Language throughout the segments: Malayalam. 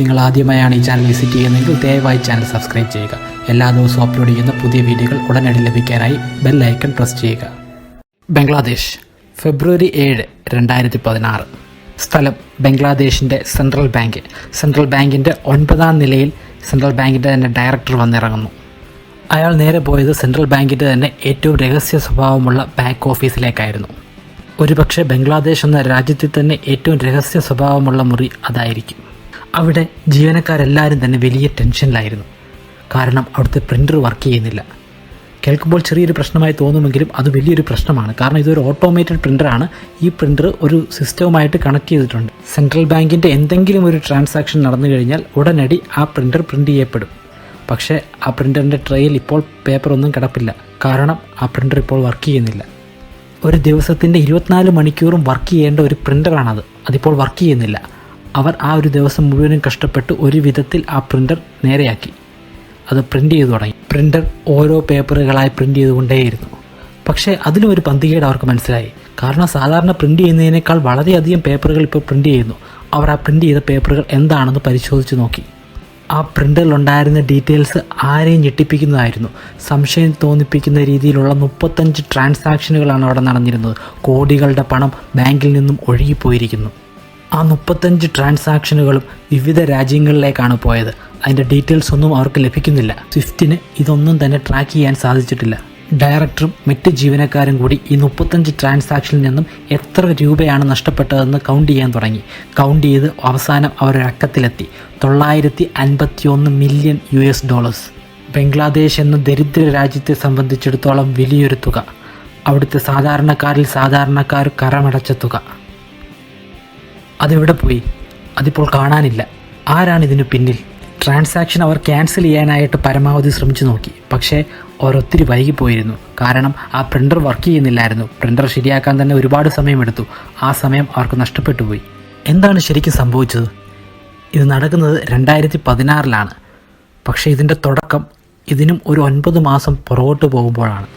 നിങ്ങൾ ആദ്യമായാണ് ഈ ചാനൽ വിസിറ്റ് ചെയ്യുന്നതെങ്കിൽ ദയവായി ചാനൽ സബ്സ്ക്രൈബ് ചെയ്യുക. എല്ലാ ദിവസവും അപ്ലോഡ് ചെയ്യുന്ന പുതിയ വീഡിയോകൾ ഉടനടി ലഭിക്കാനായി ബെൽ ഐക്കൺ പ്രസ് ചെയ്യുക. ബംഗ്ലാദേശ്, ഫെബ്രുവരി 7, 2016. സ്ഥലം ബംഗ്ലാദേശിൻ്റെ സെൻട്രൽ ബാങ്ക്. സെൻട്രൽ ബാങ്കിൻ്റെ 9ാം നിലയിൽ സെൻട്രൽ ബാങ്കിൻ്റെ തന്നെ ഡയറക്ടർ വന്നിറങ്ങുന്നു. അയാൾ നേരെ പോയത് സെൻട്രൽ ബാങ്കിൻ്റെ തന്നെ ഏറ്റവും രഹസ്യ സ്വഭാവമുള്ള ബാക്ക് ഓഫീസിലേക്കായിരുന്നു. ഒരുപക്ഷെ ബംഗ്ലാദേശ് എന്ന രാജ്യത്തിൽ തന്നെ ഏറ്റവും രഹസ്യ സ്വഭാവമുള്ള മുറി അതായിരിക്കും. അവിടെ ജീവനക്കാരെല്ലാവരും തന്നെ വലിയ ടെൻഷനിലായിരുന്നു. കാരണം അവിടുത്തെ പ്രിൻ്റർ വർക്ക് ചെയ്യുന്നില്ല. കേൾക്കുമ്പോൾ ചെറിയൊരു പ്രശ്നമായി തോന്നുമെങ്കിലും അത് വലിയൊരു പ്രശ്നമാണ്. കാരണം ഇതൊരു ഓട്ടോമേറ്റഡ് പ്രിൻ്ററാണ്. ഈ പ്രിൻ്റർ ഒരു സിസ്റ്റവുമായിട്ട് കണക്ട് ചെയ്തിട്ടുണ്ട്. സെൻട്രൽ ബാങ്കിൻ്റെ എന്തെങ്കിലും ഒരു ട്രാൻസാക്ഷൻ നടന്നു കഴിഞ്ഞാൽ ഉടനടി ആ പ്രിൻ്റർ പ്രിൻ്റ് ചെയ്യപ്പെടും. പക്ഷേ ആ പ്രിൻ്ററിൻ്റെ ട്രേയിൽ ഇപ്പോൾ പേപ്പറൊന്നും കിടപ്പില്ല. കാരണം ആ പ്രിൻ്റർ ഇപ്പോൾ വർക്ക് ചെയ്യുന്നില്ല. ഒരു ദിവസത്തിൻ്റെ 24 മണിക്കൂറും വർക്ക് ചെയ്യേണ്ട ഒരു പ്രിൻ്ററാണത്. അതിപ്പോൾ വർക്ക് ചെയ്യുന്നില്ല. അവർ ആ ഒരു ദിവസം മുഴുവനും കഷ്ടപ്പെട്ട് ഒരു വിധത്തിൽ ആ പ്രിൻ്റർ നേരെയാക്കി. അത് പ്രിൻ്റ് ചെയ്തു തുടങ്ങി. പ്രിൻ്റർ ഓരോ പേപ്പറുകളായി പ്രിൻ്റ് ചെയ്തുകൊണ്ടേയിരുന്നു. പക്ഷേ അതിലും ഒരു പന്തികേട് അവർക്ക് മനസ്സിലായി. കാരണം സാധാരണ പ്രിൻ്റ് ചെയ്യുന്നതിനേക്കാൾ വളരെയധികം പേപ്പറുകൾ ഇപ്പോൾ പ്രിൻ്റ് ചെയ്യുന്നു. അവർ ആ പ്രിൻ്റ് ചെയ്ത പേപ്പറുകൾ എന്താണെന്ന് പരിശോധിച്ച് നോക്കി. ആ പ്രിൻ്ററിലുണ്ടായിരുന്ന ഡീറ്റെയിൽസ് ആരെയും ഞെട്ടിപ്പിക്കുന്നതായിരുന്നു. സംശയം തോന്നിപ്പിക്കുന്ന രീതിയിലുള്ള 35 ട്രാൻസാക്ഷനുകളാണ് അവിടെ നടന്നിരുന്നത്. കോടികളുടെ പണം ബാങ്കിൽ നിന്നും ഒഴുകിപ്പോയിരിക്കുന്നു. ആ 35 ട്രാൻസാക്ഷനുകളും വിവിധ രാജ്യങ്ങളിലേക്കാണ് പോയത്. അതിൻ്റെ ഡീറ്റെയിൽസ് ഒന്നും അവർക്ക് ലഭിക്കുന്നില്ല. സ്വിഫ്റ്റിന് ഇതൊന്നും തന്നെ ട്രാക്ക് ചെയ്യാൻ സാധിച്ചിട്ടില്ല. ഡയറക്ടറും മറ്റ് ജീവനക്കാരും കൂടി ഈ 35 ട്രാൻസാക്ഷനിൽ നിന്നും എത്ര രൂപയാണ് നഷ്ടപ്പെട്ടതെന്ന് കൗണ്ട് ചെയ്യാൻ തുടങ്ങി. കൗണ്ട് ചെയ്ത് അവസാനം അവരൊരക്കത്തിലെത്തി. $951 മില്യൺ. ബംഗ്ലാദേശ് എന്ന ദരിദ്ര രാജ്യത്തെ സംബന്ധിച്ചിടത്തോളം വലിയൊരു തുക. അവിടുത്തെ സാധാരണക്കാർ കരമടച്ച തുക. അതെവിടെ പോയി? അതിപ്പോൾ കാണാനില്ല. ആരാണിതിനു പിന്നിൽ? ട്രാൻസാക്ഷൻ അവർ ക്യാൻസൽ ചെയ്യാനായിട്ട് പരമാവധി ശ്രമിച്ചു നോക്കി. പക്ഷേ അവർ ഒത്തിരി വൈകിപ്പോയിരുന്നു. കാരണം ആ പ്രിൻ്റർ വർക്ക് ചെയ്യുന്നില്ലായിരുന്നു. പ്രിൻ്റർ ശരിയാക്കാൻ തന്നെ ഒരുപാട് സമയമെടുത്തു. ആ സമയം അവർക്ക് നഷ്ടപ്പെട്ടു പോയി. എന്താണ് ശരിക്കും സംഭവിച്ചത്? ഇത് നടക്കുന്നത് 2016-ലാണ്. പക്ഷേ ഇതിൻ്റെ തുടക്കം ഇതിനും ഒരു 9 മാസം പുറകോട്ട് പോകുമ്പോഴാണ്.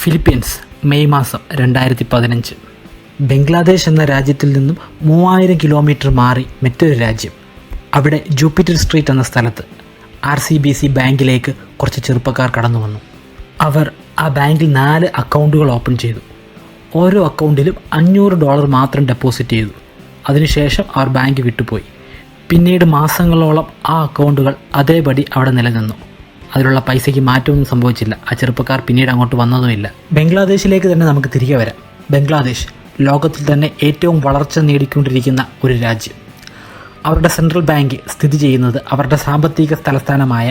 ഫിലിപ്പീൻസ്, മെയ് മാസം 2015. ബംഗ്ലാദേശ് എന്ന രാജ്യത്തിൽ നിന്നും 3000 കിലോമീറ്റർ മാറി മറ്റൊരു രാജ്യം. അവിടെ ജൂപ്പിറ്റർ സ്ട്രീറ്റ് എന്ന സ്ഥലത്ത് RCBC ബാങ്കിലേക്ക് കുറച്ച് ചെറുപ്പക്കാർ കടന്നു വന്നു. അവർ ആ ബാങ്കിൽ 4 അക്കൗണ്ടുകൾ ഓപ്പൺ ചെയ്തു. ഓരോ അക്കൗണ്ടിലും $500 മാത്രം ഡെപ്പോസിറ്റ് ചെയ്തു. അതിനുശേഷം അവർ ബാങ്ക് വിട്ടുപോയി. പിന്നീട് മാസങ്ങളോളം ആ അക്കൗണ്ടുകൾ അതേപടി അവിടെ നിലനിന്നു. അതിലുള്ള പൈസയ്ക്ക് മാറ്റമൊന്നും സംഭവിച്ചില്ല. ആ ചെറുപ്പക്കാർ പിന്നീട് അങ്ങോട്ട് വന്നതുമില്ല. ബംഗ്ലാദേശിലേക്ക് തന്നെ നമുക്ക് തിരികെ വരാം. ബംഗ്ലാദേശ് ലോകത്തിൽ തന്നെ ഏറ്റവും വളർച്ച നേടിക്കൊണ്ടിരിക്കുന്ന ഒരു രാജ്യം. അവരുടെ സെൻട്രൽ ബാങ്ക് സ്ഥിതി ചെയ്യുന്നത് അവരുടെ സാമ്പത്തിക തലസ്ഥാനമായ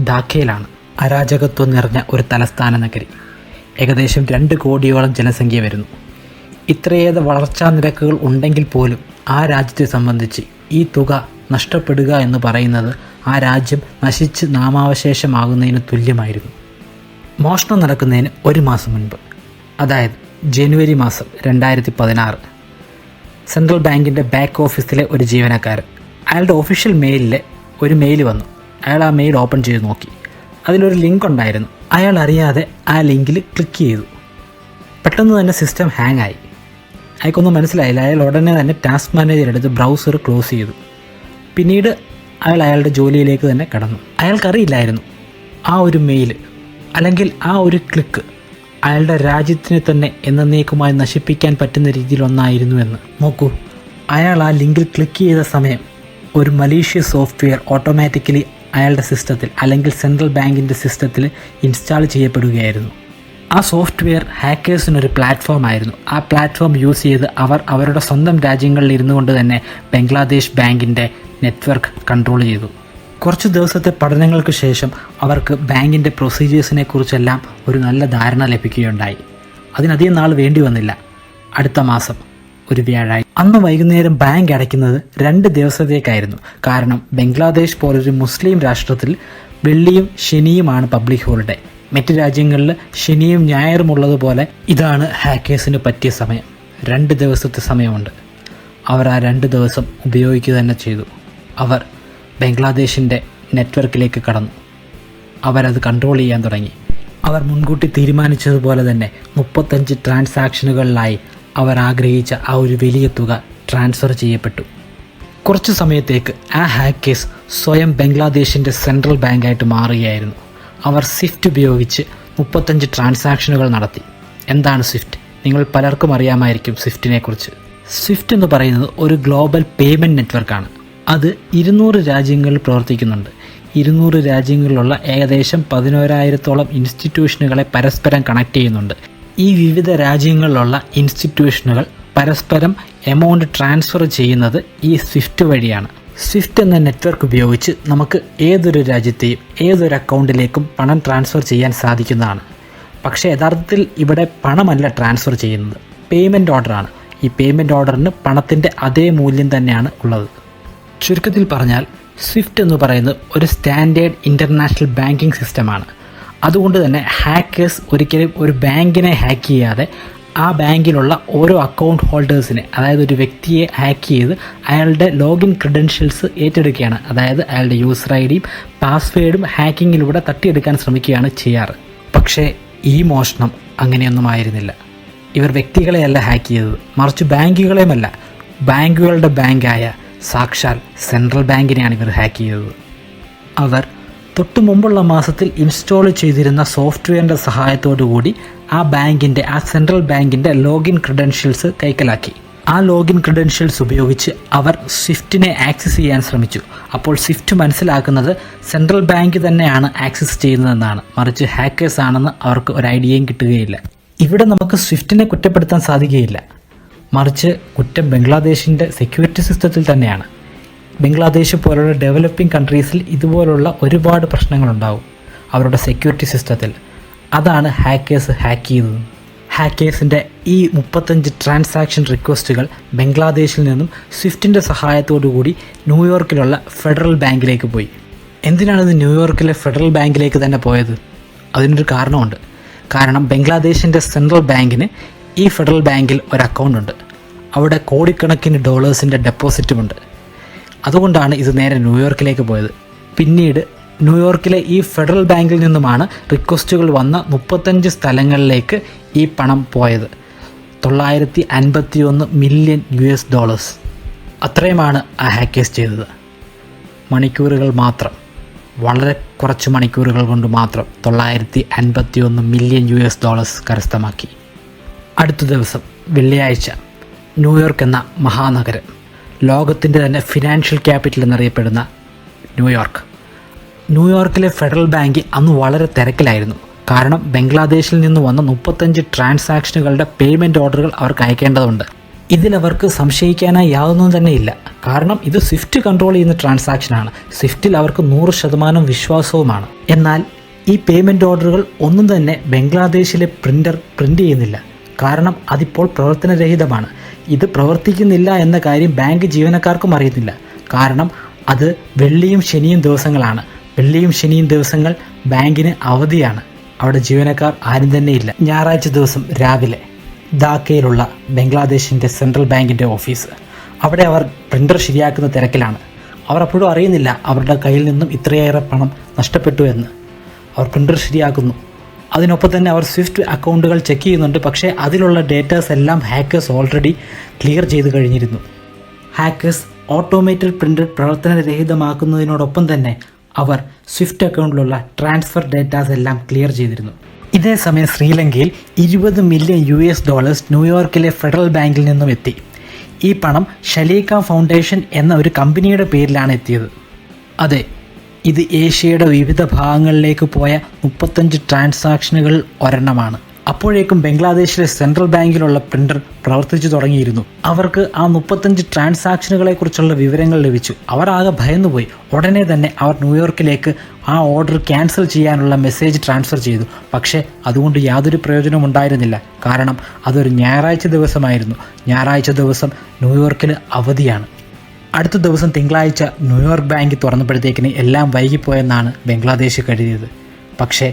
ധാക്കയിലാണ്. അരാജകത്വം നിറഞ്ഞ ഒരു തലസ്ഥാന നഗരി. ഏകദേശം 2 കോടിയോളം ജനസംഖ്യ വരുന്നു. ഇത്രയേറെ വളർച്ചാ നിരക്കുകൾ ഉണ്ടെങ്കിൽ പോലും ആ രാജ്യത്തെ സംബന്ധിച്ച് ഈ തുക നഷ്ടപ്പെടുക എന്ന് പറയുന്നത് ആ രാജ്യം നശിച്ച് നാമാവശേഷമാകുന്നതിന് തുല്യമായിരുന്നു. മോഷണം നടക്കുന്നതിന് 1 മാസം മുൻപ്, അതായത് ജനുവരി മാസം 2016, സെൻട്രൽ ബാങ്കിൻ്റെ ബാക്ക് ഓഫീസിലെ ഒരു ജീവനക്കാരൻ, അയാളുടെ ഒഫീഷ്യൽ മെയിലിൽ ഒരു മെയിൽ വന്നു. അയാൾ ആ മെയിൽ ഓപ്പൺ ചെയ്ത് നോക്കി. അതിലൊരു ലിങ്ക് ഉണ്ടായിരുന്നു. അയാൾ അറിയാതെ ആ ലിങ്കിൽ ക്ലിക്ക് ചെയ്തു. പെട്ടെന്ന് തന്നെ സിസ്റ്റം ഹാങ് ആയി. അയാൾക്കൊന്നും മനസ്സിലായില്ല. അയാൾ ഉടനെ തന്നെ ടാസ്ക് മാനേജർ എടുത്ത് ബ്രൗസർ ക്ലോസ് ചെയ്തു. പിന്നീട് അയാളുടെ ജോലിയിലേക്ക് തന്നെ കടന്നു. അയാൾക്കറിയില്ലായിരുന്നു ആ ഒരു മെയിൽ അല്ലെങ്കിൽ ആ ഒരു ക്ലിക്ക് അയാളുടെ രാജ്യത്തിനെ തന്നെ എന്നേക്കുമായി നശിപ്പിക്കാൻ പറ്റുന്ന രീതിയിലൊന്നായിരുന്നു എന്ന്. നോക്കൂ, അയാൾ ആ ലിങ്കിൽ ക്ലിക്ക് ചെയ്ത സമയം ഒരു മലീഷ്യസ് സോഫ്റ്റ്വെയർ ഓട്ടോമാറ്റിക്കലി അയാളുടെ സിസ്റ്റത്തിൽ അല്ലെങ്കിൽ സെൻട്രൽ ബാങ്കിൻ്റെ സിസ്റ്റത്തിൽ ഇൻസ്റ്റാൾ ചെയ്യപ്പെടുകയായിരുന്നു. ആ സോഫ്റ്റ്വെയർ ഹാക്കേഴ്സിനൊരു പ്ലാറ്റ്ഫോം ആയിരുന്നു. ആ പ്ലാറ്റ്ഫോം യൂസ് ചെയ്ത് അവർ അവരുടെ സ്വന്തം രാജ്യങ്ങളിൽ ഇരുന്നു കൊണ്ട് തന്നെ ബംഗ്ലാദേശ് ബാങ്കിൻ്റെ നെറ്റ്വർക്ക് കൺട്രോൾ ചെയ്തു. കുറച്ച് ദിവസത്തെ പഠനങ്ങൾക്ക് ശേഷം അവർക്ക് ബാങ്കിൻ്റെ പ്രൊസീജിയേഴ്സിനെ കുറിച്ചെല്ലാം ഒരു നല്ല ധാരണ ലഭിക്കുകയുണ്ടായി. അതിനധികം നാൾ വേണ്ടി വന്നില്ല. അടുത്ത മാസം ഒരു വ്യാഴാഴ്ച അന്ന് വൈകുന്നേരം ബാങ്ക് അടയ്ക്കുന്നത് 2 ദിവസത്തേക്കായിരുന്നു. കാരണം ബംഗ്ലാദേശ് പോലൊരു മുസ്ലിം രാഷ്ട്രത്തിൽ വെള്ളിയും ശനിയുമാണ് പബ്ലിക് ഹോളിഡേ. മറ്റ് രാജ്യങ്ങളിൽ ശനിയും ഞായറും ഉള്ളതുപോലെ ഇതാണ് ഹാക്കേഴ്സിന് പറ്റിയ സമയം. 2 ദിവസത്തെ സമയമുണ്ട്. അവർ ആ 2 ദിവസം ഉപയോഗിക്കുക തന്നെ ചെയ്തു. അവർ ബംഗ്ലാദേശിൻ്റെ നെറ്റ്വർക്കിലേക്ക് കടന്നു. അവരത് കൺട്രോൾ ചെയ്യാൻ തുടങ്ങി. അവർ മുൻകൂട്ടി തീരുമാനിച്ചതുപോലെ തന്നെ 35 ട്രാൻസാക്ഷനുകളിലായി അവർ ആഗ്രഹിച്ച ആ ഒരു വലിയ തുക ട്രാൻസ്ഫർ ചെയ്യപ്പെട്ടു. കുറച്ചു സമയത്തേക്ക് ആ ഹാക്കേഴ്സ് സ്വയം ബംഗ്ലാദേശിൻ്റെ സെൻട്രൽ ബാങ്കായിട്ട് മാറുകയായിരുന്നു. അവർ സ്വിഫ്റ്റ് ഉപയോഗിച്ച് 35 ട്രാൻസാക്ഷനുകൾ നടത്തി. എന്താണ് സ്വിഫ്റ്റ്? നിങ്ങൾ പലർക്കും അറിയാമായിരിക്കും സ്വിഫ്റ്റിനെ കുറിച്ച്. സ്വിഫ്റ്റ് എന്ന് പറയുന്നത് ഒരു ഗ്ലോബൽ പേയ്മെൻറ്റ് നെറ്റ്വർക്കാണ്. അത് 200 രാജ്യങ്ങളിൽ പ്രവർത്തിക്കുന്നുണ്ട്. 200 രാജ്യങ്ങളിലുള്ള ഏകദേശം 11,000-ഓളം ഇൻസ്റ്റിറ്റ്യൂഷനുകളെ പരസ്പരം കണക്ട് ചെയ്യുന്നുണ്ട്. ഈ വിവിധ രാജ്യങ്ങളിലുള്ള ഇൻസ്റ്റിറ്റ്യൂഷനുകൾ പരസ്പരം എമൗണ്ട് ട്രാൻസ്ഫർ ചെയ്യുന്നത് ഈ സ്വിഫ്റ്റ് വഴിയാണ്. സ്വിഫ്റ്റ് എന്ന നെറ്റ്വർക്ക് ഉപയോഗിച്ച് നമുക്ക് ഏതൊരു രാജ്യത്തെയും ഏതൊരു അക്കൗണ്ടിലേക്കും പണം ട്രാൻസ്ഫർ ചെയ്യാൻ സാധിക്കുന്നതാണ്. പക്ഷേ യഥാർത്ഥത്തിൽ ഇവിടെ പണമല്ല ട്രാൻസ്ഫർ ചെയ്യുന്നത്, പേയ്മെൻറ്റ് ഓർഡറാണ്. ഈ പേയ്മെൻറ്റ് ഓർഡറിന് പണത്തിൻ്റെ അതേ മൂല്യം തന്നെയാണ് ഉള്ളത്. ചുരുക്കത്തിൽ പറഞ്ഞാൽ സ്വിഫ്റ്റ് എന്ന് പറയുന്നത് ഒരു സ്റ്റാൻഡേർഡ് ഇൻ്റർനാഷണൽ ബാങ്കിങ് സിസ്റ്റമാണ്. അതുകൊണ്ട് തന്നെ ഹാക്കേഴ്സ് ഒരിക്കലും ഒരു ബാങ്കിനെ ഹാക്ക് ചെയ്യാതെ ആ ബാങ്കിലുള്ള ഓരോ അക്കൗണ്ട് ഹോൾഡേഴ്സിനെ, അതായത് ഒരു വ്യക്തിയെ ഹാക്ക് ചെയ്ത് അയാളുടെ ലോഗിൻ ക്രെഡൻഷ്യൽസ് ഏറ്റെടുക്കുകയാണ്. അതായത് അയാളുടെ യൂസർ ഐ ഡിയും പാസ്വേഡും ഹാക്കിങ്ങിലൂടെ തട്ടിയെടുക്കാൻ ശ്രമിക്കുകയാണ് ചെയ്യാറ്. പക്ഷേ ഈ മോഷണം അങ്ങനെയൊന്നും ആയിരുന്നില്ല. ഇവർ വ്യക്തികളെയല്ല ഹാക്ക് ചെയ്തത്, മറിച്ച് ബാങ്കുകളെയുമല്ല, ബാങ്കുകളുടെ ബാങ്കായ സാക്ഷാൽ സെൻട്രൽ ബാങ്കിനെയാണ് ഇവർ ഹാക്ക് ചെയ്തത്. അവർ തൊട്ടു മുമ്പുള്ള മാസത്തിൽ ഇൻസ്റ്റാൾ ചെയ്തിരുന്ന സോഫ്റ്റ്വെയറിൻ്റെ സഹായത്തോടു കൂടി ആ സെൻട്രൽ ബാങ്കിൻ്റെ ലോഗിൻ ക്രെഡൻഷ്യൽസ് കൈക്കലാക്കി. ആ ലോഗിൻ ക്രെഡൻഷ്യൽസ് ഉപയോഗിച്ച് അവർ സ്വിഫ്റ്റിനെ ആക്സസ് ചെയ്യാൻ ശ്രമിച്ചു. അപ്പോൾ സ്വിഫ്റ്റ് മനസ്സിലാക്കുന്നത് സെൻട്രൽ ബാങ്ക് തന്നെയാണ് ആക്സസ് ചെയ്യുന്നതെന്നാണ്, മറിച്ച് ഹാക്കേഴ്സ് ആണെന്ന് അവർക്ക് ഒരു ഐഡിയയും കിട്ടുകയില്ല. ഇവിടെ നമുക്ക് സ്വിഫ്റ്റിനെ കുറ്റപ്പെടുത്താൻ സാധിക്കുകയില്ല, മറിച്ച് കുറ്റം ബംഗ്ലാദേശിൻ്റെ സെക്യൂരിറ്റി സിസ്റ്റത്തിൽ തന്നെയാണ്. ബംഗ്ലാദേശ് പോലുള്ള ഡെവലപ്പിംഗ് കൺട്രീസിൽ ഇതുപോലുള്ള ഒരുപാട് പ്രശ്നങ്ങളുണ്ടാവും അവരുടെ സെക്യൂരിറ്റി സിസ്റ്റത്തിൽ. അതാണ് ഹാക്കേഴ്സ് ഹാക്ക് ചെയ്തത്. ഹാക്കേഴ്സിൻ്റെ ഈ 35 ട്രാൻസാക്ഷൻ റിക്വസ്റ്റുകൾ ബംഗ്ലാദേശിൽ നിന്നും സ്വിഫ്റ്റിൻ്റെ സഹായത്തോടു കൂടി ന്യൂയോർക്കിലുള്ള ഫെഡറൽ ബാങ്കിലേക്ക് പോയി. എന്തിനാണിത് ന്യൂയോർക്കിലെ ഫെഡറൽ ബാങ്കിലേക്ക് തന്നെ പോയത്? അതിനൊരു കാരണമുണ്ട്. കാരണം ബംഗ്ലാദേശിൻ്റെ സെൻട്രൽ ബാങ്കിന് ഈ ഫെഡറൽ ബാങ്കിൽ ഒരു അക്കൗണ്ടുണ്ട്. അവിടെ കോടിക്കണക്കിന് ഡോളേഴ്സിൻ്റെ ഡെപ്പോസിറ്റുമുണ്ട്. അതുകൊണ്ടാണ് ഇത് നേരെ ന്യൂയോർക്കിലേക്ക് പോയത്. പിന്നീട് ന്യൂയോർക്കിലെ ഈ ഫെഡറൽ ബാങ്കിൽ നിന്നുമാണ് റിക്വസ്റ്റുകൾ വന്ന 35 സ്ഥലങ്ങളിലേക്ക് ഈ പണം പോയത്. $951 മില്യൺ. അത്രയുമാണ് ആ ഹാക്കേഴ്സ് ചെയ്തത്. മണിക്കൂറുകൾ മാത്രം, വളരെ കുറച്ച് മണിക്കൂറുകൾ കൊണ്ട് മാത്രം $951 മില്യൺ കരസ്ഥമാക്കി. അടുത്ത ദിവസം വെള്ളിയാഴ്ച ന്യൂയോർക്ക് എന്ന മഹാനഗരം, ലോകത്തിൻ്റെ തന്നെ ഫിനാൻഷ്യൽ ക്യാപിറ്റൽ എന്നറിയപ്പെടുന്ന ന്യൂയോർക്കിലെ ഫെഡറൽ ബാങ്ക് അന്ന് വളരെ തിരക്കിലായിരുന്നു. കാരണം ബംഗ്ലാദേശിൽ നിന്ന് വന്ന 35 ട്രാൻസാക്ഷനുകളുടെ പേയ്മെൻറ്റ് ഓർഡറുകൾ അവർക്ക് അയക്കേണ്ടതുണ്ട്. ഇതിലവർക്ക് സംശയിക്കാനായി യാതൊന്നും തന്നെയില്ല. കാരണം ഇത് സ്വിഫ്റ്റ് കൺട്രോൾ ചെയ്യുന്ന ട്രാൻസാക്ഷനാണ്. സ്വിഫ്റ്റിൽ അവർക്ക് 100% വിശ്വാസവുമാണ്. എന്നാൽ ഈ പേയ്മെൻറ്റ് ഓർഡറുകൾ ഒന്നും തന്നെ ബംഗ്ലാദേശിലെ പ്രിൻ്റ് ചെയ്യുന്നില്ല. കാരണം അതിപ്പോൾ പ്രവർത്തനരഹിതമാണ്. ഇത് പ്രവർത്തിക്കുന്നില്ല എന്ന കാര്യം ബാങ്ക് ജീവനക്കാർക്കും അറിയുന്നില്ല. കാരണം അത് വെള്ളിയും ശനിയും ദിവസങ്ങളാണ്. വെള്ളിയും ശനിയും ദിവസങ്ങൾ ബാങ്കിന് അവധിയാണ്. അവിടെ ജീവനക്കാർ ആരും തന്നെയില്ല. ഞായറാഴ്ച ദിവസം രാവിലെ ധാക്കയിലുള്ള ബംഗ്ലാദേശിൻ്റെ സെൻട്രൽ ബാങ്കിൻ്റെ ഓഫീസ്, അവിടെ അവർ പ്രിൻ്റർ ശരിയാക്കുന്ന തിരക്കിലാണ്. അവർ അപ്പോഴും അറിയുന്നില്ല അവരുടെ കയ്യിൽ നിന്നും ഇത്രയേറെ പണം നഷ്ടപ്പെട്ടു എന്ന്. അവർ പ്രിൻ്റർ ശരിയാക്കുന്നു. അതിനൊപ്പം തന്നെ അവർ സ്വിഫ്റ്റ് അക്കൗണ്ടുകൾ ചെക്ക് ചെയ്യുന്നുണ്ട്. പക്ഷേ അതിലുള്ള ഡേറ്റാസ് എല്ലാം ഹാക്കേഴ്സ് ഓൾറെഡി ക്ലിയർ ചെയ്ത് കഴിഞ്ഞിരുന്നു. ഹാക്കേഴ്സ് ഓട്ടോമേറ്റഡ് പ്രിൻ്റർ പ്രവർത്തനരഹിതമാക്കുന്നതിനോടൊപ്പം തന്നെ അവർ സ്വിഫ്റ്റ് അക്കൗണ്ടിലുള്ള ട്രാൻസ്ഫർ ഡേറ്റാസ് എല്ലാം ക്ലിയർ ചെയ്തിരുന്നു. ഇതേ സമയം ശ്രീലങ്കയിൽ $20 മില്യൺ ന്യൂയോർക്കിലെ ഫെഡറൽ ബാങ്കിൽ നിന്നും എത്തി. ഈ പണം ഷലീക്ക ഫൗണ്ടേഷൻ എന്ന ഒരു കമ്പനിയുടെ പേരിലാണ് എത്തിയത്. അതെ, ഇത് ഏഷ്യയുടെ വിവിധ ഭാഗങ്ങളിലേക്ക് പോയ 35 ട്രാൻസാക്ഷനുകൾ ഒരെണ്ണമാണ്. അപ്പോഴേക്കും ബംഗ്ലാദേശിലെ സെൻട്രൽ ബാങ്കിലുള്ള പ്രിൻ്റർ പ്രവർത്തിച്ചു തുടങ്ങിയിരുന്നു. അവർക്ക് ആ 35 ട്രാൻസാക്ഷനുകളെക്കുറിച്ചുള്ള വിവരങ്ങൾ ലഭിച്ചു. അവർ ആകെ ഭയന്നുപോയി. ഉടനെ തന്നെ അവർ ന്യൂയോർക്കിലേക്ക് ആ ഓർഡർ ക്യാൻസൽ ചെയ്യാനുള്ള മെസ്സേജ് ട്രാൻസ്ഫർ ചെയ്തു. പക്ഷേ അതുകൊണ്ട് യാതൊരു പ്രയോജനവും ഉണ്ടായിരുന്നില്ല. കാരണം അതൊരു ഞായറാഴ്ച ദിവസമായിരുന്നു. ഞായറാഴ്ച ദിവസം ന്യൂയോർക്കിൽ അവധിയാണ്. അടുത്ത ദിവസം തിങ്കളാഴ്ച ന്യൂയോർക്ക് ബാങ്ക് തുറന്നപ്പോഴത്തേക്കിന് എല്ലാം വൈകിപ്പോയെന്നാണ് ബംഗ്ലാദേശ് കരുതിയത്. പക്ഷേ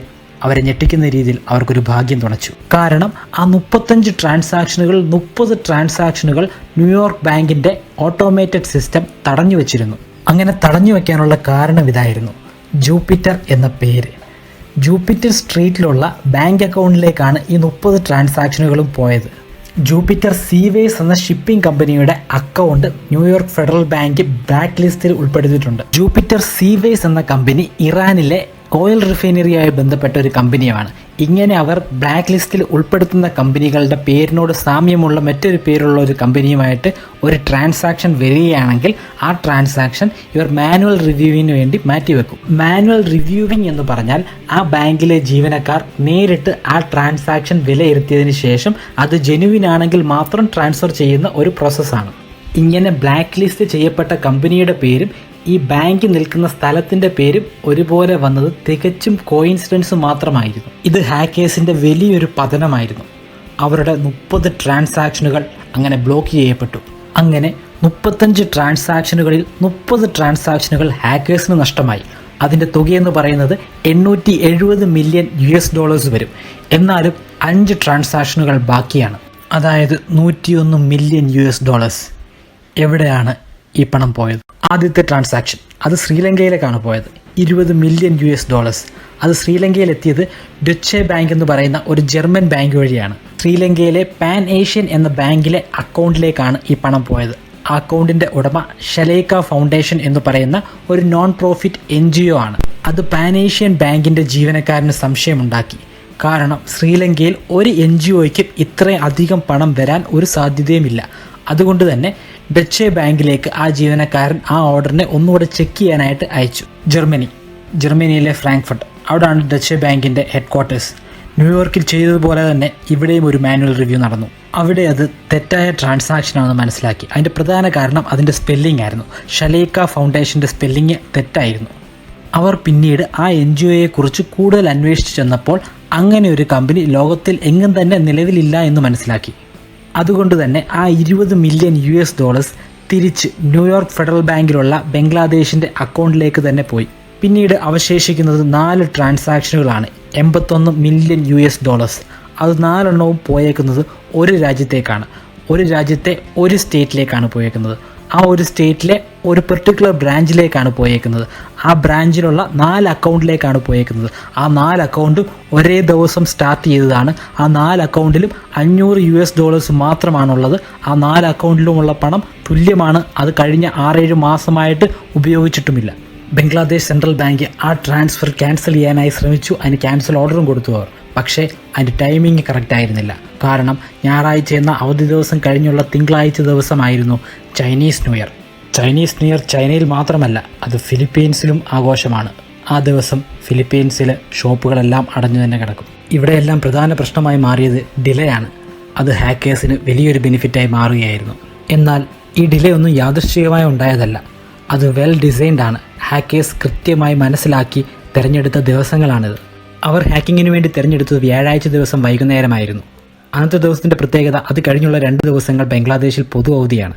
അവരെ ഞെട്ടിക്കുന്ന രീതിയിൽ അവർക്കൊരു ഭാഗ്യം തുണച്ചു. കാരണം ആ 35 ട്രാൻസാക്ഷനുകൾ 30 ട്രാൻസാക്ഷനുകൾ ന്യൂയോർക്ക് ബാങ്കിൻ്റെ ഓട്ടോമേറ്റഡ് സിസ്റ്റം തടഞ്ഞു വച്ചിരുന്നു. അങ്ങനെ തടഞ്ഞു വയ്ക്കാനുള്ള കാരണം ഇതായിരുന്നു: ജൂപ്പിറ്റർ എന്ന പേര്. ജൂപ്പിറ്റർ സ്ട്രീറ്റിലുള്ള ബാങ്ക് അക്കൗണ്ടിലേക്കാണ് ഈ 30 ട്രാൻസാക്ഷനുകളും പോയത്. ജൂപ്പിറ്റർ സീവേസ് എന്ന ഷിപ്പിംഗ് കമ്പനിയുടെ account New York federal bank black ലിസ്റ്റിൽ ഉൾപ്പെടുത്തിയിട്ടുണ്ട്. ജൂപ്പിറ്റർ സീവേസ് എന്ന കമ്പനി ഇറാനിലെ ഓയിൽ റിഫൈനറിയുമായി ബന്ധപ്പെട്ട ഒരു കമ്പനിയാണ്. ഇങ്ങനെ അവർ ബ്ലാക്ക് ലിസ്റ്റിൽ ഉൾപ്പെടുത്തുന്ന കമ്പനികളുടെ പേരിനോട് സാമ്യമുള്ള മറ്റൊരു പേരുള്ള ഒരു കമ്പനിയുമായിട്ട് ഒരു ട്രാൻസാക്ഷൻ വരികയാണെങ്കിൽ ആ ട്രാൻസാക്ഷൻ ഇവർ മാനുവൽ റിവ്യൂവിന് വേണ്ടി മാറ്റിവെക്കും. മാനുവൽ റിവ്യൂവിംഗ് എന്ന് പറഞ്ഞാൽ ആ ബാങ്കിലെ ജീവനക്കാർ നേരിട്ട് ആ ട്രാൻസാക്ഷൻ വിലയിരുത്തിയതിന് ശേഷം അത് ജെനുവിൻ ആണെങ്കിൽ മാത്രം ട്രാൻസ്ഫർ ചെയ്യുന്ന ഒരു പ്രോസസ്സാണ്. ഇങ്ങനെ ബ്ലാക്ക് ലിസ്റ്റ് ചെയ്യപ്പെട്ട കമ്പനിയുടെ പേരും ഈ ബാങ്ക് നിൽക്കുന്ന സ്ഥലത്തിൻ്റെ പേരും ഒരുപോലെ വന്നത് തികച്ചും കോയിൻസിഡൻസ് മാത്രമായിരുന്നു. ഇത് ഹാക്കേഴ്സിൻ്റെ വലിയൊരു പതനമായിരുന്നു. അവരുടെ 30 ട്രാൻസാക്ഷനുകൾ അങ്ങനെ ബ്ലോക്ക് ചെയ്യപ്പെട്ടു. അങ്ങനെ 35 ട്രാൻസാക്ഷനുകളിൽ 30 ട്രാൻസാക്ഷനുകൾ ഹാക്കേഴ്സിന് നഷ്ടമായി. അതിൻ്റെ തുകയെന്ന് പറയുന്നത് $870 മില്യൺ വരും. എന്നാലും 5 ട്രാൻസാക്ഷനുകൾ ബാക്കിയാണ്. അതായത് $101 മില്യൺ. എവിടെയാണ് ഈ പണം പോയത്? ആദ്യത്തെ ട്രാൻസാക്ഷൻ അത് ശ്രീലങ്കയിലേക്കാണ് പോയത്. $20 മില്യൺ. അത് ശ്രീലങ്കയിലെത്തിയത് ഡൊച്ചെ ബാങ്ക് എന്ന് പറയുന്ന ഒരു ജർമ്മൻ ബാങ്ക് വഴിയാണ്. ശ്രീലങ്കയിലെ പാൻ ഏഷ്യൻ എന്ന ബാങ്കിലെ അക്കൗണ്ടിലേക്കാണ് ഈ പണം പോയത്. ആ അക്കൗണ്ടിൻ്റെ ഉടമ ഷലേക്ക ഫൗണ്ടേഷൻ എന്ന് പറയുന്ന ഒരു നോൺ പ്രോഫിറ്റ് NGO ആണ്. അത് പാൻ ഏഷ്യൻ ബാങ്കിൻ്റെ ജീവനക്കാരന് സംശയമുണ്ടാക്കി. കാരണം ശ്രീലങ്കയിൽ ഒരു NGOയ്ക്കും ഇത്രയും അധികം പണം വരാൻ ഒരു സാധ്യതയുമില്ല. അതുകൊണ്ട് തന്നെ ഡച്ച് ബാങ്കിലേക്ക് ആ ജീവനക്കാരൻ ആ ഓർഡറിനെ ഒന്നുകൂടെ ചെക്ക് ചെയ്യാനായിട്ട് അയച്ചു. ജർമ്മനിയിലെ ഫ്രാങ്ക്ഫർട്ട്, അവിടെയാണ് ഡച്ച് ബാങ്കിൻ്റെ ഹെഡ് ക്വാർട്ടേഴ്സ്. ന്യൂയോർക്കിൽ ചെയ്തതുപോലെ തന്നെ ഇവിടെയും ഒരു മാനുവൽ റിവ്യൂ നടന്നു. അവിടെ അത് തെറ്റായ ട്രാൻസാക്ഷനാണെന്ന് മനസ്സിലാക്കി. അതിൻ്റെ പ്രധാന കാരണം അതിൻ്റെ സ്പെല്ലിംഗ് ആയിരുന്നു. ഷലേക്ക ഫൗണ്ടേഷൻ്റെ സ്പെല്ലിംഗ് തെറ്റായിരുന്നു. അവർ പിന്നീട് ആ NGOയെക്കുറിച്ച് കൂടുതൽ അന്വേഷിച്ച് ചെന്നപ്പോൾ അങ്ങനെ ഒരു കമ്പനി ലോകത്തിൽ എങ്ങും തന്നെ നിലവിലില്ല എന്ന് മനസ്സിലാക്കി. അതുകൊണ്ട് തന്നെ ആ $20 മില്യൺ തിരിച്ച് ന്യൂയോർക്ക് ഫെഡറൽ ബാങ്കിലുള്ള ബംഗ്ലാദേശിൻ്റെ അക്കൗണ്ടിലേക്ക് തന്നെ പോയി. പിന്നീട് അവശേഷിക്കുന്നത് 4 ട്രാൻസാക്ഷനുകളാണ്. $81 മില്യൺ. അത് 4 എണ്ണവും പോയേക്കുന്നത് ഒരു രാജ്യത്തേക്കാണ്. ഒരു രാജ്യത്തെ ഒരു സ്റ്റേറ്റിലേക്കാണ് പോയേക്കുന്നത്. ആ ഒരു സ്റ്റേറ്റിലെ ഒരു പെർട്ടിക്കുലർ ബ്രാഞ്ചിലേക്കാണ് പോയേക്കുന്നത്. ആ ബ്രാഞ്ചിലുള്ള 4 അക്കൗണ്ടിലേക്കാണ് പോയേക്കുന്നത്. ആ 4 അക്കൗണ്ടും ഒരേ ദിവസം സ്റ്റാർട്ട് ചെയ്തതാണ്. ആ 4 അക്കൗണ്ടിലും $500 മാത്രമാണുള്ളത്. ആ 4 അക്കൗണ്ടിലുമുള്ള പണം തുല്യമാണ്. അത് കഴിഞ്ഞ 6-7 മാസമായിട്ട് ഉപയോഗിച്ചിട്ടുമില്ല. ബംഗ്ലാദേശ് സെൻട്രൽ ബാങ്ക് ആ ട്രാൻസ്ഫർ ക്യാൻസൽ ചെയ്യാനായി ശ്രമിച്ചു. അതിന് ക്യാൻസൽ ഓർഡറും കൊടുത്തു അവർ. പക്ഷേ അതിൻ്റെ ടൈമിങ് കറക്റ്റ് ആയിരുന്നില്ല. കാരണം ഞായറാഴ്ച എന്ന അവധി ദിവസം കഴിഞ്ഞുള്ള തിങ്കളാഴ്ച ദിവസമായിരുന്നു Chinese new year. Chinese new year ചൈനയിൽ മാത്രമല്ല, അത് ഫിലിപ്പീൻസിലും ആഘോഷമാണ്. ആ ദിവസം ഫിലിപ്പീൻസിലെ ഷോപ്പുകളെല്ലാം അടഞ്ഞു തന്നെ കിടക്കും. ഇവിടെയെല്ലാം പ്രധാന പ്രശ്നമായി മാറിയത് ഡിലേ ആണ്. അത് ഹാക്കേഴ്സിന് വലിയൊരു ബെനിഫിറ്റായി മാറുകയായിരുന്നു. എന്നാൽ ഈ ഡിലേ ഒന്നും യാദൃശ്ചികമായി ഉണ്ടായതല്ല. അത് വെൽ ഡിസൈൻഡ് ആണ്. ഹാക്കേഴ്സ് കൃത്യമായി മനസ്സിലാക്കി തിരഞ്ഞെടുത്ത ദിവസങ്ങളാണിത്. അവർ ഹാക്കിങ്ങിന് വേണ്ടി തിരഞ്ഞെടുത്തത് വ്യാഴാഴ്ച ദിവസം വൈകുന്നേരമായിരുന്നു. അന്നത്തെ ദിവസത്തിൻ്റെ പ്രത്യേകത അത് കഴിഞ്ഞുള്ള 2 ദിവസങ്ങൾ ബംഗ്ലാദേശിൽ പൊതു അവധിയാണ്.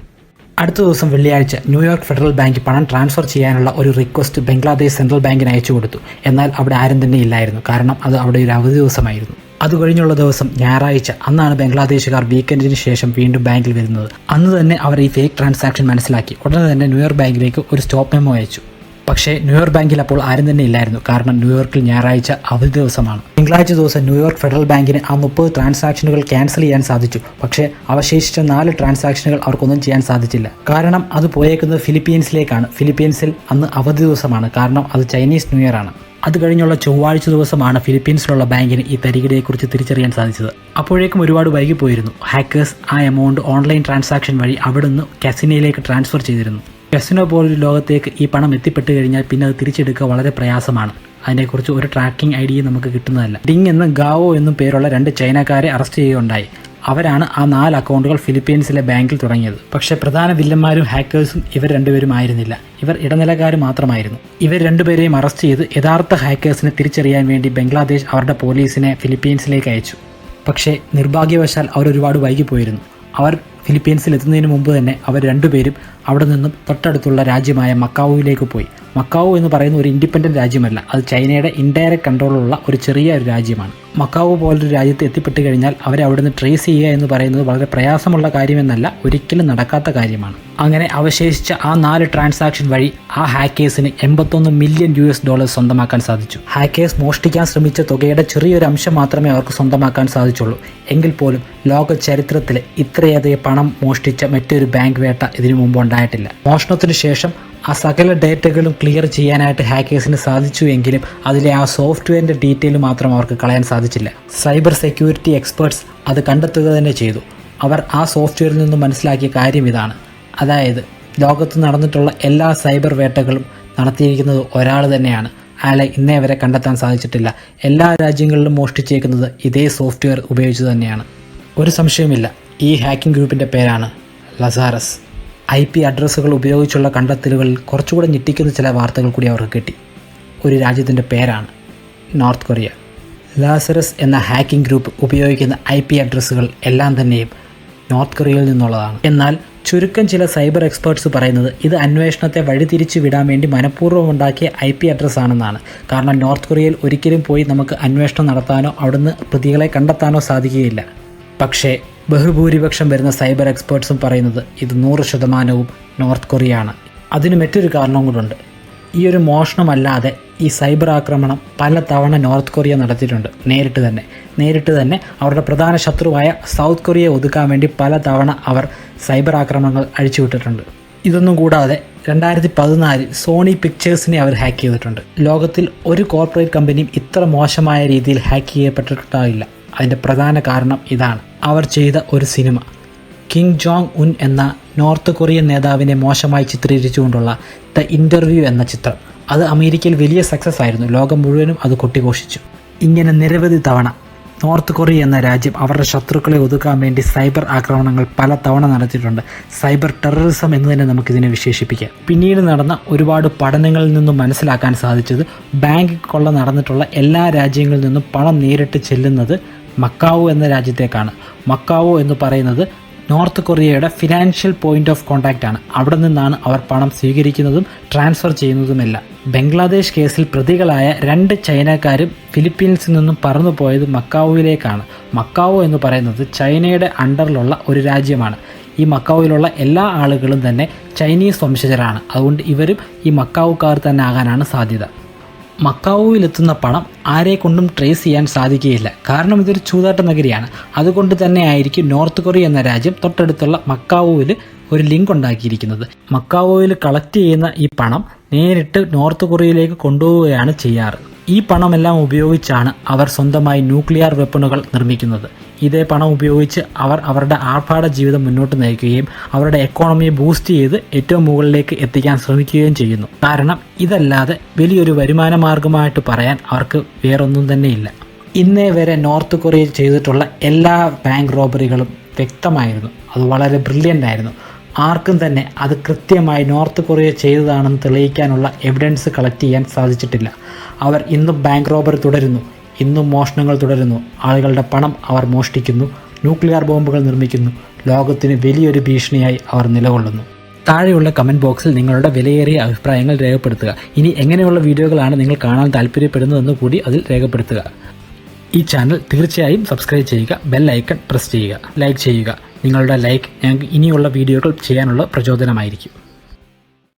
അടുത്ത ദിവസം വെള്ളിയാഴ്ച ന്യൂയോർക്ക് ഫെഡറൽ ബാങ്ക് പണം ട്രാൻസ്ഫർ ചെയ്യാനുള്ള ഒരു റിക്വസ്റ്റ് ബംഗ്ലാദേശ് സെൻട്രൽ ബാങ്കിന് അയച്ചു കൊടുത്തു. എന്നാൽ അവിടെ ആരും തന്നെ ഇല്ലായിരുന്നു. കാരണം അത് അവിടെ ഒരു അവധി ദിവസമായിരുന്നു. അത് കഴിഞ്ഞുള്ള ദിവസം ഞായറാഴ്ച, അന്നാണ് ബംഗ്ലാദേശുകാർ വീക്കെൻഡിന് ശേഷം വീണ്ടും ബാങ്കിൽ വരുന്നത്. അന്ന് തന്നെ അവർ ഈ ഫേക്ക് ട്രാൻസാക്ഷൻ മനസ്സിലാക്കി ഉടനെ തന്നെ ന്യൂയോർക്ക് ബാങ്കിലേക്ക് ഒരു സ്റ്റോപ്പ് മെമ്മോ അയച്ചു. പക്ഷേ ന്യൂയോർക്ക് ബാങ്കിൽ അപ്പോൾ ആരും തന്നെ ഇല്ലായിരുന്നു. കാരണം ന്യൂയോർക്കിൽ ഞായറാഴ്ച അവധി ദിവസമാണ്. തിങ്കളാഴ്ച ദിവസം ന്യൂയോർക്ക് ഫെഡറൽ ബാങ്കിന് ആ 30 ട്രാൻസാക്ഷനുകൾ ക്യാൻസൽ ചെയ്യാൻ സാധിച്ചു. പക്ഷേ അവശേഷിച്ച 4 ട്രാൻസാക്ഷനുകൾ അവർക്കൊന്നും ചെയ്യാൻ സാധിച്ചില്ല. കാരണം അത് പോയേക്കുന്നത് ഫിലിപ്പീൻസിലേക്കാണ്. ഫിലിപ്പീൻസിൽ അന്ന് അവധി ദിവസമാണ്. കാരണം അത് ചൈനീസ് ന്യൂ ഇയർ ആണ്. അത് കഴിഞ്ഞുള്ള ചൊവ്വാഴ്ച ദിവസമാണ് ഫിലിപ്പീൻസിലുള്ള ബാങ്കിന് ഈ തരികിടയെക്കുറിച്ച് തിരിച്ചറിയാൻ സാധിച്ചത്. അപ്പോഴേക്കും ഒരുപാട് വൈകിപ്പോയിരുന്നു. ഹാക്കേഴ്സ് ആ എമൗണ്ട് ഓൺലൈൻ ട്രാൻസാക്ഷൻ വഴി അവിടുന്ന് കസിനോയിലേക്ക് ട്രാൻസ്ഫർ ചെയ്തിരുന്നു. കസിനോ പോലൊരു ലോകത്തേക്ക് ഈ പണം എത്തിപ്പെട്ട് കഴിഞ്ഞാൽ പിന്നെ അത് തിരിച്ചെടുക്കുക വളരെ പ്രയാസമാണ്. അതിനെക്കുറിച്ച് ഒരു ട്രാക്കിംഗ് ഐഡിയ നമുക്ക് കിട്ടുന്നതല്ല. ഡിങ് എന്നും ഗാവോ എന്നും പേരുള്ള 2 ചൈനക്കാരെ അറസ്റ്റ് ചെയ്യുകയുണ്ടായി. അവരാണ് ആ 4 അക്കൗണ്ടുകൾ ഫിലിപ്പീൻസിലെ ബാങ്കിൽ തുടങ്ങിയത്. പക്ഷേ പ്രധാന വില്ലന്മാരും ഹാക്കേഴ്സും ഇവർ 2 പേരും ആയിരുന്നില്ല. ഇവർ ഇടനിലക്കാർ മാത്രമായിരുന്നു. ഇവർ 2 പേരെയും അറസ്റ്റ് ചെയ്ത് യഥാർത്ഥ ഹാക്കേഴ്സിനെ തിരിച്ചറിയാൻ വേണ്ടി ബംഗ്ലാദേശ് അവരുടെ പോലീസിനെ ഫിലിപ്പീൻസിലേക്ക് അയച്ചു. പക്ഷേ നിർഭാഗ്യവശാൽ അവർ ഒരുപാട് വൈകിപ്പോയിരുന്നു. അവർ ഫിലിപ്പീൻസിൽ എത്തുന്നതിന് മുമ്പ് തന്നെ അവർ 2 പേരും അവിടെ നിന്നും തൊട്ടടുത്തുള്ള രാജ്യമായ മക്കാവുവിലേക്ക് പോയി. മക്കാവു എന്ന് പറയുന്ന ഒരു ഇൻഡിപെൻഡൻറ്റ് രാജ്യമല്ല, അത് ചൈനയുടെ ഇൻഡയറക്റ്റ് കൺട്രോളിലുള്ള ഒരു ചെറിയ ഒരു രാജ്യമാണ്. മക്കാവു പോലൊരു രാജ്യത്ത് എത്തിപ്പെട്ട് കഴിഞ്ഞാൽ അവരെ അവിടുന്ന് ട്രേസ് ചെയ്യുക എന്ന് പറയുന്നത് വളരെ പ്രയാസമുള്ള കാര്യമെന്നല്ല, ഒരിക്കലും നടക്കാത്ത കാര്യമാണ്. അങ്ങനെ അവശേഷിച്ച ആ 4 ട്രാൻസാക്ഷൻ വഴി ആ ഹാക്കേഴ്സിന് $81 മില്യൺ സ്വന്തമാക്കാൻ സാധിച്ചു. ഹാക്കേഴ്സ് മോഷ്ടിക്കാൻ ശ്രമിച്ച തുകയുടെ ചെറിയൊരു അംശം മാത്രമേ അവർക്ക് സ്വന്തമാക്കാൻ സാധിച്ചുള്ളൂ. എങ്കിൽ പോലും ലോക ചരിത്രത്തിൽ ഇത്രയധികം പണം മോഷ്ടിച്ച മറ്റൊരു ബാങ്ക് വേട്ട ഇതിനു മുമ്പ് ഉണ്ടായിട്ടില്ല. മോഷണത്തിന് ശേഷം ആ സകല ഡേറ്റകളും ക്ലിയർ ചെയ്യാനായിട്ട് ഹാക്കേഴ്സിന് സാധിച്ചു എങ്കിലും അതിലെ ആ സോഫ്റ്റ്വെയറിൻ്റെ ഡീറ്റെയിൽ മാത്രം അവർക്ക് കളയാൻ സാധിച്ചില്ല. സൈബർ സെക്യൂരിറ്റി എക്സ്പേർട്സ് അത് കണ്ടെത്തുക തന്നെ ചെയ്തു. അവർ ആ സോഫ്റ്റ്വെയറിൽ നിന്ന് മനസ്സിലാക്കിയ കാര്യം ഇതാണ്, അതായത് ലോകത്ത് നടന്നിട്ടുള്ള എല്ലാ സൈബർ വേട്ടകളും നടത്തിയിരിക്കുന്നത് ഒരാൾ തന്നെയാണ്. അയാളെ ഇന്നേ വരെ കണ്ടെത്താൻ സാധിച്ചിട്ടില്ല. എല്ലാ രാജ്യങ്ങളിലും മോഷ്ടിച്ചേക്കുന്നത് ഇതേ സോഫ്റ്റ്വെയർ ഉപയോഗിച്ച് തന്നെയാണ്. ഒരു സംശയമില്ല, ഈ ഹാക്കിംഗ് ഗ്രൂപ്പിൻ്റെ പേരാണ് ലസാറസ്. IP അഡ്രസ്സുകൾ ഉപയോഗിച്ചുള്ള കണ്ടെത്തലുകളിൽ കുറച്ചുകൂടെ ഞെട്ടിക്കുന്ന ചില വാർത്തകൾ കൂടി അവർക്ക് കിട്ടി. ഒരു രാജ്യത്തിൻ്റെ പേരാണ് നോർത്ത് കൊറിയ. ലാസറസ് എന്ന ഹാക്കിംഗ് ഗ്രൂപ്പ് ഉപയോഗിക്കുന്ന IP അഡ്രസ്സുകൾ എല്ലാം തന്നെയും നോർത്ത് കൊറിയയിൽ നിന്നുള്ളതാണ്. എന്നാൽ ചുരുക്കം ചില സൈബർ എക്സ്പേർട്സ് പറയുന്നത് ഇത് അന്വേഷണത്തെ വഴിതിരിച്ചു വിടാൻ വേണ്ടി മനഃപൂർവ്വം ഉണ്ടാക്കിയ IP അഡ്രസ്സ് ആണെന്നാണ്. കാരണം നോർത്ത് കൊറിയയിൽ ഒരിക്കലും പോയി നമുക്ക് അന്വേഷണം നടത്താനോ അവിടുന്ന് പ്രതികളെ കണ്ടെത്താനോ സാധിക്കുകയില്ല. പക്ഷേ ബഹുഭൂരിപക്ഷം വരുന്ന സൈബർ എക്സ്പേർട്സും പറയുന്നത് ഇത് 100% നോർത്ത് കൊറിയ ആണ്. അതിന് മറ്റൊരു കാരണം കൊണ്ടുണ്ട്. ഈ ഒരു മോഷണമല്ലാതെ ഈ സൈബർ ആക്രമണം പല തവണ നോർത്ത് കൊറിയ നടത്തിയിട്ടുണ്ട്. നേരിട്ട് തന്നെ അവരുടെ പ്രധാന ശത്രുവായ സൗത്ത് കൊറിയയെ ഒതുക്കാൻ വേണ്ടി പല തവണ അവർ സൈബർ ആക്രമണങ്ങൾ അഴിച്ചുവിട്ടിട്ടുണ്ട്. ഇതൊന്നും കൂടാതെ 2014 സോണി പിക്ചേഴ്സിനെ അവർ ഹാക്ക് ചെയ്തിട്ടുണ്ട്. ലോകത്തിൽ ഒരു കോർപ്പറേറ്റ് കമ്പനിയും ഇത്ര മോശമായ രീതിയിൽ ഹാക്ക് ചെയ്യപ്പെട്ടിട്ടാവില്ല. അതിൻ്റെ പ്രധാന കാരണം ഇതാണ്, അവർ ചെയ്ത ഒരു സിനിമ കിങ് ജോങ് ഉൻ എന്ന നോർത്ത് കൊറിയൻ നേതാവിനെ മോശമായി ചിത്രീകരിച്ചുകൊണ്ടുള്ള ദ ഇൻ്റർവ്യൂ എന്ന ചിത്രം. അത് അമേരിക്കയിൽ വലിയ സക്സസ് ആയിരുന്നു. ലോകം മുഴുവനും അത് കൊട്ടിഘോഷിച്ചു. ഇങ്ങനെ നിരവധി തവണ നോർത്ത് കൊറിയ എന്ന രാജ്യം അവരുടെ ശത്രുക്കളെ ഒതുക്കാൻ വേണ്ടി സൈബർ ആക്രമണങ്ങൾ പല തവണ നടത്തിയിട്ടുണ്ട്. സൈബർ ടെററിസം എന്ന് തന്നെ നമുക്കിതിനെ വിശേഷിപ്പിക്കാം. പിന്നീട് നടന്ന ഒരുപാട് പഠനങ്ങളിൽ നിന്നും മനസ്സിലാക്കാൻ സാധിച്ചത് ബാങ്ക് കൊള്ള നടന്നിട്ടുള്ള എല്ലാ രാജ്യങ്ങളിൽ നിന്നും പണം നേരിട്ട് ചെല്ലുന്നത് മക്കാവു എന്ന രാജ്യത്തേക്കാണ്. മക്കാവു എന്ന് പറയുന്നത് നോർത്ത് കൊറിയയുടെ ഫിനാൻഷ്യൽ പോയിന്റ് ഓഫ് കോൺടാക്റ്റ് ആണ്. അവിടെ നിന്നാണ് അവർ പണം സ്വീകരിക്കുന്നതും ട്രാൻസ്ഫർ ചെയ്യുന്നതുമെല്ലാം. ബംഗ്ലാദേശ് കേസിൽ പ്രതികളായ 2 ചൈനക്കാരും ഫിലിപ്പീൻസിൽ നിന്നും പറന്നു പോയത് മക്കാവുവിലേക്കാണ്. മക്കാവു എന്ന് പറയുന്നത് ചൈനയുടെ അണ്ടറിലുള്ള ഒരു രാജ്യമാണ്. ഈ മക്കാവുവിലുള്ള എല്ലാ ആളുകളും തന്നെ ചൈനീസ് വംശജരാണ്. അതുകൊണ്ട് ഇവരും ഈ മക്കാവുകാർ തന്നെ ആകാനാണ് സാധ്യത. മക്കാവുവിലെത്തുന്ന പണം ആരെ കൊണ്ടും ട്രേസ് ചെയ്യാൻ സാധിക്കുകയില്ല. കാരണം ഇതൊരു ചൂതാട്ട നഗരിയാണ്. അതുകൊണ്ട് തന്നെ ആയിരിക്കും നോർത്ത് കൊറിയ എന്ന രാജ്യം തൊട്ടടുത്തുള്ള മക്കാവുവിൽ ഒരു ലിങ്ക് ഉണ്ടാക്കിയിരിക്കുന്നത്. മക്കാവുവിൽ കളക്ട് ചെയ്യുന്ന ഈ പണം നേരിട്ട് നോർത്ത് കൊറിയയിലേക്ക് കൊണ്ടുപോവുകയാണ് ചെയ്യാറ്. ഈ പണമെല്ലാം ഉപയോഗിച്ചാണ് അവർ സ്വന്തമായി ന്യൂക്ലിയർ വെപ്പണുകൾ നിർമ്മിക്കുന്നത്. ഇതേ പണം ഉപയോഗിച്ച് അവർ അവരുടെ ആർഭാട ജീവിതം മുന്നോട്ട് നയിക്കുകയും അവരുടെ എക്കോണമിയെ ബൂസ്റ്റ് ചെയ്ത് ഏറ്റവും മുകളിലേക്ക് എത്തിക്കാൻ ശ്രമിക്കുകയും ചെയ്യുന്നു. കാരണം ഇതല്ലാതെ വലിയൊരു വരുമാന മാർഗമായിട്ട് പറയാൻ അവർക്ക് വേറൊന്നും തന്നെയില്ല. ഇന്നേ വരെ നോർത്ത് കൊറിയ ചെയ്തിട്ടുള്ള എല്ലാ ബാങ്ക് റോബറികളും വ്യക്തമായിരുന്നു. അത് വളരെ ബ്രില്യൻ്റ് ആയിരുന്നു. ആർക്കും തന്നെ അത് കൃത്യമായി നോർത്ത് കൊറിയ ചെയ്തതാണെന്ന് തെളിയിക്കാനുള്ള എവിഡൻസ് കളക്ട് ചെയ്യാൻ സാധിച്ചിട്ടില്ല. അവർ ഇന്നും ബാങ്ക് റോബറി തുടരുന്നു, ഇന്നും മോഷണങ്ങൾ തുടരുന്നു. ആളുകളുടെ പണം അവർ മോഷ്ടിക്കുന്നു, ന്യൂക്ലിയർ ബോംബുകൾ നിർമ്മിക്കുന്നു. ലോകത്തിന് വലിയൊരു ഭീഷണിയായി അവർ നിലകൊള്ളുന്നു. താഴെയുള്ള കമൻറ്റ് ബോക്സിൽ നിങ്ങളുടെ വിലയേറിയ അഭിപ്രായങ്ങൾ രേഖപ്പെടുത്തുക. ഇനി എങ്ങനെയുള്ള വീഡിയോകളാണ് നിങ്ങൾ കാണാൻ താല്പര്യപ്പെടുന്നതെന്ന് കൂടി അതിൽ രേഖപ്പെടുത്തുക. ഈ ചാനൽ തീർച്ചയായും സബ്സ്ക്രൈബ് ചെയ്യുക, ബെൽ ഐക്കൺ പ്രസ് ചെയ്യുക, ലൈക്ക് ചെയ്യുക. നിങ്ങളുടെ ലൈക്ക് ഞങ്ങൾക്ക് ഇനിയുള്ള വീഡിയോകൾ ചെയ്യാനുള്ള പ്രചോദനമായിരിക്കും.